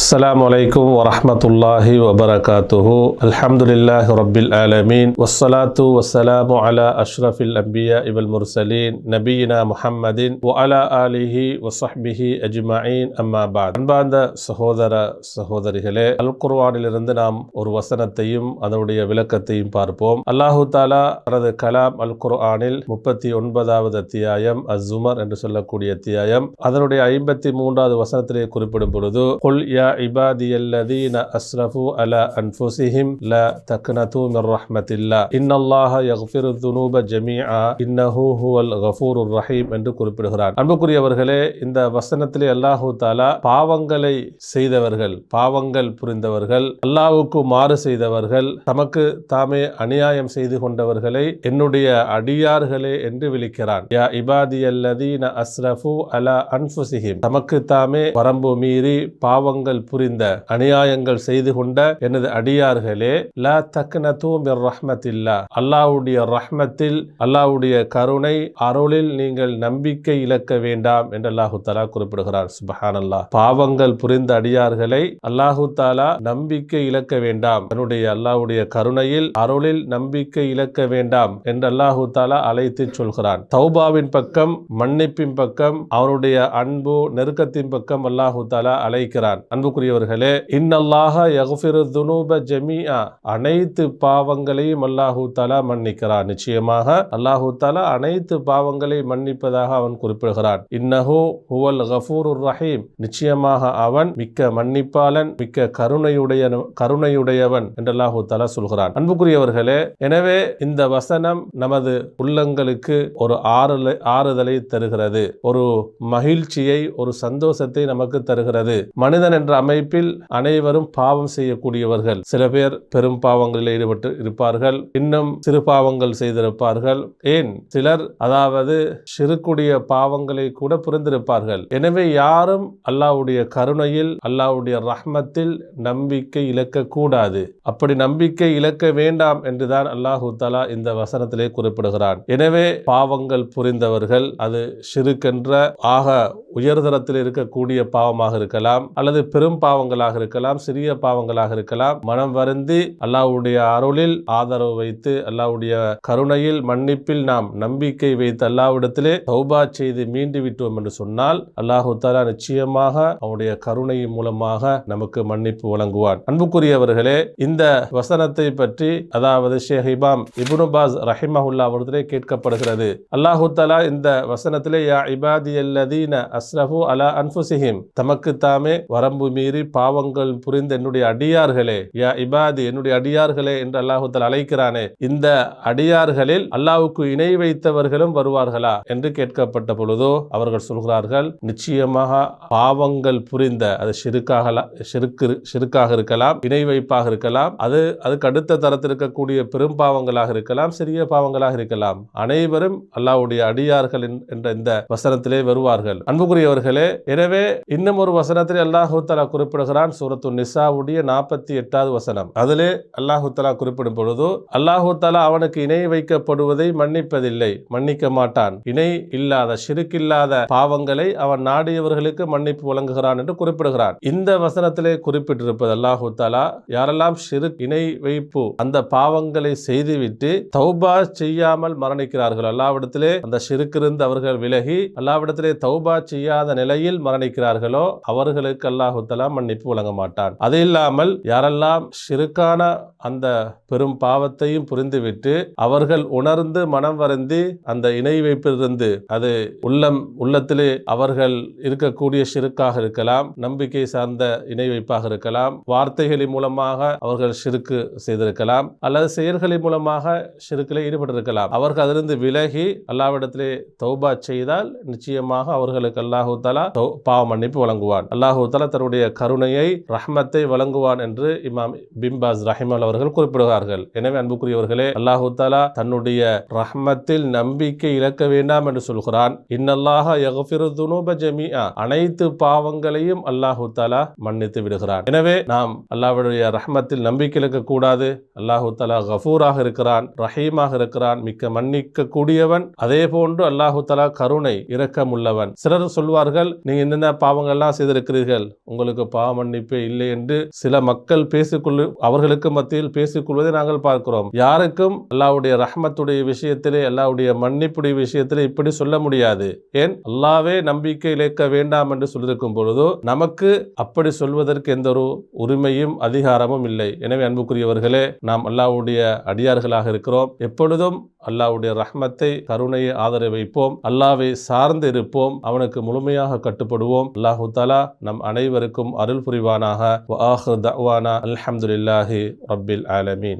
السلام عليكم ورحمة الله وبركاته الحمد لله رب العالمين والصلاة والسلام على أشرف الأنبياء والمرسلين نبينا محمد وعلى آله وصحبه أجمعين أما بعد அன்பார்ந்த சகோதர சகோதரிகளே, அல் குர்ஆனிலிருந்து நாம் ஒரு வசனத்தையும் அதனுடைய விளக்கத்தையும் பார்ப்போம். அல்லாஹு தாலா தனது கலாம் அல் குர்ஆனில் 39வது அத்தியாயம் அஸ்-ஸுமர் என்று சொல்லக்கூடிய அத்தியாயம் அதனுடைய 53வது வசனத்திலே குறிப்பிடும் பொழுது குல் யா இபாதியல்லதீன அஸ்ரஃபு அலா அன்ஃபுஸிஹிம் லா தக்னது மிர் ரஹ்மத்தில்லாஹ் இன்னல்லாஹ யக்ஃபிரு ذுனூப ஜமீஆ இன்னஹு ஹுவல் கஃபூருர் ரஹீம் என்று குறிப்பிடுகிறார். அன்புக்குரியவர்களே, இந்த வசனத்திலே அல்லாஹு தஆலா பாவங்களை செய்தவர்கள், பாவங்கள் புரிந்தவர்கள், அல்லாஹ்வுக்கு மாறு செய்தவர்கள், தமக்கு தாமே அநியாயம் செய்து கொண்டவர்களை என்னுடைய அடியார்களே என்று விളിக்கிறான். யா இபாதியல்லதீன அஸ்ரஃபு அலா அன்ஃபுஸிஹிம், தமக்கு தாமே வரம்பு மீறி பாவங்கள் புரிந்த அநியாயங்கள் செய்து கொண்ட எனது அடியார்களே, லா தக்னது மிர் ரஹ்மத்தில்லாஹ், அல்லாஹ்வுடைய ரஹ்மத்தில், அல்லாஹ்வுடைய கருணை அருளில் நீங்கள் நம்பிக்கை இழக்க வேண்டாம் என்று அல்லாஹு தஆலா குறிப்பிடுகிறார். சுப்ஹானல்லாஹ். பாவங்கள் புரிந்த அடியார்களை அல்லாஹு தஆலா நம்பிக்கை இழக்க வேண்டாம், தன்னுடைய அல்லாஹ்வுடைய கருணையில் அருளில் நம்பிக்கை இழக்க வேண்டாம் என்று அல்லாஹு தஆலா அழைத்து சொல்கிறான். தௌபாவின் பக்கம், மன்னிப்பின் பக்கம், அவனுடைய அன்பு நெருக்கத்தின் பக்கம் அல்லாஹு தஆலா அழைக்கிறான். அன்புக்குரியவர்களே, இன்னல்லாஹ யக்ஃபிரு ذுனூப ஜமீஆ, அனைத்து பாவங்களையும் அல்லாஹு தஆலா மன்னிக்கிறான். நிச்சயமாக அல்லாஹு தஆலா அனைத்து பாவங்களை மன்னிப்பதாக அவன் குறிப்பிடுகிறான். இன்னஹு ஹுவல் கஃபூருர் ரஹீம், நிச்சயமாக அவன் மிக்க மன்னிப்பாளன், மிக்க கருணையுடையவன் என்று அல்லாஹு தஆலா சொல்கிறான். அன்புக்குரியவர்களே, எனவே இந்த வசனம் நமது உள்ளங்களுக்கு ஒரு ஆறுதலை தருகிறது, ஒரு மகிழ்ச்சியை, ஒரு சந்தோஷத்தை நமக்கு தருகிறது. மனிதன் என்ற அமைப்பில் அனைவரும் பாவம் செய்யக்கூடியவர்கள். சில பேர் பெரும் பாவங்களில் ஈடுபட்டு இருப்பார்கள், இன்னும் சிறு பாவங்கள் செய்திருப்பார்கள், ஏன் சிலர் அதாவது ஷிர்க்குடைய பாவங்களை கூட புரிந்திருப்பார்கள். எனவே யாரும் அல்லாஹ்வுடைய கருணையில், அல்லாஹ்வுடைய ரஹ்மத்தில் நம்பிக்கை இழக்க கூடாது. அப்படி நம்பிக்கை இழக்க வேண்டாம் என்றுதான் அல்லாஹு தஆலா இந்த வசனத்திலே குறிப்பிடுகிறான். எனவே பாவங்கள் புரிந்தவர்கள், அது ஷிர்க் ஆக உயர்தரத்தில் இருக்கக்கூடிய பாவமாக இருக்கலாம், அல்லது பெரும் பாவங்களாக இருக்கலாம், சிறிய பாவங்களாக இருக்கலாம், மனம் வருந்தி அல்லாஹ்வுடைய அருளில் ஆதரவு வைத்து, அல்லாஹ்வுடைய கருணையில், மன்னிப்பில் நாம் நம்பிக்கை வைத்து அல்லாஹ்விடத்திலே தௌபா செய்து மீண்டு விட்டோம் என்று சொன்னால் அல்லாஹு தஆலா நிச்சயமாக அவனுடைய கருணையின் மூலமாக நமக்கு மன்னிப்பு வழங்குவான். அன்புக்குரியவர்களே, இந்த வசனத்தை பற்றி அதாவது ஷேக் இமாம் இப்னு பாஸ் ரஹிமஹுல்லாஹ் அவர்களிடத்திலே கேட்கப்படுகிறது. அல்லாஹு தஆலா இந்த வசனத்திலே யா இபாதியல்லதீன அஸ்ரஃபு அலா அன்ஃபுஸிஹிம், தமக்கு தாமே வரம்பு மீறி பாவங்கள் புரிந்த என்னுடைய அடியார்களே, யா இபாதி, என்னுடைய அடியார்களே என்று அல்லாஹு தஆலா அழைக்கிறானே, இந்த அடியார்களில் அல்லாஹ்வுக்கு இணை வைத்தவர்களும் வருவார்களா என்று கேட்கப்பட்ட பொழுதோ அவர்கள் சொல்கிறார்கள், நிச்சயமாக பாவங்கள் புரிந்த, அது ஷிர்க்காக இருக்கலாம், இணை வைப்பாக இருக்கலாம், அதுக்கு அடுத்த தரத்தில் இருக்கக்கூடிய பெரும் பாவங்களாக இருக்கலாம், சிறிய பாவங்களாக இருக்கலாம், அனைவரும் அல்லாஹ்வுடைய அடியார்கள் என்ற இந்த வசனத்திலே வருவார்கள். அன்புக்குரியவர்களே, எனவே இன்னும் ஒரு வசனத்திலே அல்லாஹு தஆலா குறிப்பிடுகிறான். சூரத்து நிசாவுடைய 48வது வசனம். அதிலே அல்லாஹு தஆலா குறிப்பிடும் பொழுது அல்லாஹு தஆலா அவனுக்கு இணை வைக்கப்படுவதை மன்னிப்பதில்லை, மன்னிக்க மாட்டான். இணை இல்லாத, ஷிர்க் இல்லாத பாவங்களை அவன் நாடியவர்களுக்கு மன்னிப்பு வழங்குகிறான் என்று குறிப்பிடுகிறான். இந்த வசனத்திலே குறிப்பிட்டிருப்பது அல்லாஹு தஆலா யாரெல்லாம் ஷிர்க், இணை வைப்பு, அந்த பாவங்களை செய்துவிட்டு தௌபா செய்யாமல் மரணிக்கிறார்கள், அல்லாஹ்விடத்திலே அந்த ஷிர்க் இருந்து அவர்கள் விலகி அல்லாஹ்விடத்திலே தௌபா செய்யாத நிலையில் மரணிக்கிறார்களோ அவர்களுக்கு அல்லாஹு தஆலா மன்னிப்பு வழங்க மாட்டான். அது இல்லாமல் யாரெல்லாம் ஷிர்க்கான அந்த பெரும் பாவத்தையும் புரிந்துவிட்டு அவர்கள் உணர்ந்து மனம் வருந்தி அந்த இணை வைப்பிலிருந்து, அது உள்ளத்திலே அவர்கள் இருக்கக்கூடிய ஷிர்க்காக இருக்கலாம், நம்பிக்கை சார்ந்த இணை வைப்பாக இருக்கலாம், வார்த்தைகளின் மூலமாக அவர்கள் ஷிர்க்கு செய்திருக்கலாம், அல்லது செயல்களின் மூலமாக ஷிர்க்கிலே ஈடுபட்டிருக்கலாம். அவர்கள் அதிலிருந்து விலகி அல்லாஹ்விடத்திலே தௌபா செய்தால் நிச்சயமாக அவர்களுக்கு அல்லாஹு தஆலா பாவ மன்னிப்பு வழங்குவான். அல்லாஹு தஆலா தன்னுடைய கருணையை, ரஹ்மத்தை வழங்குவான் என்று இமாம் பின் பாஸ் ரஹிமஹுல்லாஹ் அவர்கள் குறிப்பிடுகிறார்கள். எனவே அன்புக்குரியவர்களே, அல்லாஹு தஆலா தன்னுடைய ரஹ்மத்தில் நம்பிக்கை இழக்க வேண்டாம் என்று சொல்கிறான். இன்னல்லாஹ யக்ஃபிரு ذுனூப ஜமீஆ, அனைத்து பாவங்களையும் அல்லாஹு தஆலா மன்னித்து விடுகிறான். எனவே நாம் அல்லாஹ்வுடைய ரஹ்மத்தில் நம்பிக்கை இழக்க கூடாது. அல்லாஹு தஆலா கஃபூராக இருக்கிறான், ரஹீமாக இருக்கிறான், மிக்க மன்னிக்க கூடியவன். அதே போன்று அல்லாஹு தஆலா கருணை, இரக்கம் உள்ளவன். சிலர் சொல்வார்கள், நீங்க என்னென்ன பாவங்கள்லாம் செய்திருக்கிறீர்கள், உங்களுக்கு அவர்களுக்கு பாவ மன்னிப்பே இல்லை என்று சில மக்கள் அவர்களுக்கு மத்தியில் பேசிக்கொள்வதை நாங்கள் பார்க்கிறோம். யாருக்கும் அல்லாஹ்வுடைய ரஹ்மத்துடைய விஷயத்திலே, அல்லாஹ்வுடைய மன்னிப்புடைய விஷயத்திலே இப்படி சொல்ல முடியாது. ஏன்? அல்லாஹ்வே நம்பிக்கை இழக்க வேண்டாம் என்று சொல்லியிருக்கும் பொழுதோ நமக்கு அப்படி சொல்வதற்கு எந்த ஒரு உரிமையும் அதிகாரமும் இல்லை. எனவே அன்புக்குரியவர்களே, நாம் அல்லாஹ்வுடைய அடியார்களாக இருக்கிறோம். எப்பொழுதும் அல்லாஹ்வுடைய ரஹ்மத்தை, கருணையை ஆதரவு வைப்போம். அல்லாஹ்வை சார்ந்து இருப்போம். அவனுக்கு முழுமையாக கட்டுப்படுவோம். அல்லாஹு தஆலா நம் அனைவருக்கும் அருள் புரிவானாக. வ ஆகிரு தஅவானா அல்ஹம்துலில்லாஹி ரப்பில் ஆலமீன்.